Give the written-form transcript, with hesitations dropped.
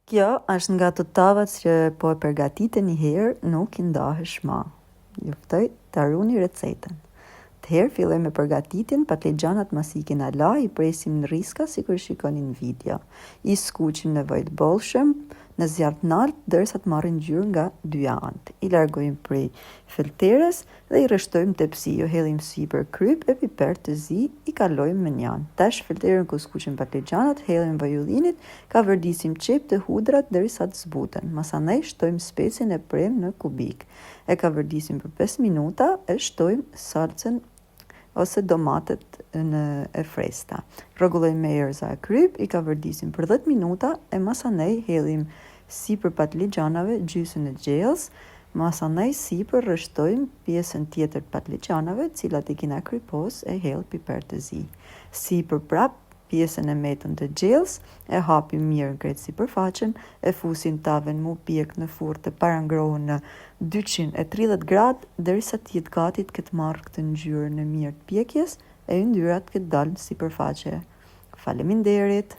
Kjo është nga të tavat që po e përgatite një herë, nuk i ndahesh ma. Juftoj të arruni recetën. Të herë filloj me përgatitjen, patligjanat mas i kena la, i presim në riska si kur shikonin në video. I skuqim në vaj të bollshëm, në zjarr të lartë, derisa të marrin ngjyrë nga dy anët. I largojmë prej filterës dhe i rreshtojmë tepsi, ju hedhim sipër kryp e piper të zi, i kalojmë në njan. Tash filterën ku skuqim patligjanat, hedhim vaj ullinit, ka vërdisim qep të hudrat derisa të zbuten. Masanej shtojmë specin e prem në kubik. E ka vërdisim për 5 minuta, e shtojmë salcën ose domatet e freskëta. Rregullojmë me erëza e kryp, i ka vërdisim për 10 minuta, e masanej hedhim sipër patligjanave gjysën e gjellës, masanej sipër rreshtojmë pjesën tjetër të patligjanave, cilat i kena krypos, e hedh piper të zi. Sipër prap pjesën e metën të gjellës, e hapim mirë në krejt sipërfaqen, e fusim tavën mu pjek në furrë të parangrohen në 230 gradë, derisa të jetë gati të ketë marrë këtë ngjyrën e mirë të pjekjes, e yndyrat këtë dalë në sipërfaqe. Faleminderit!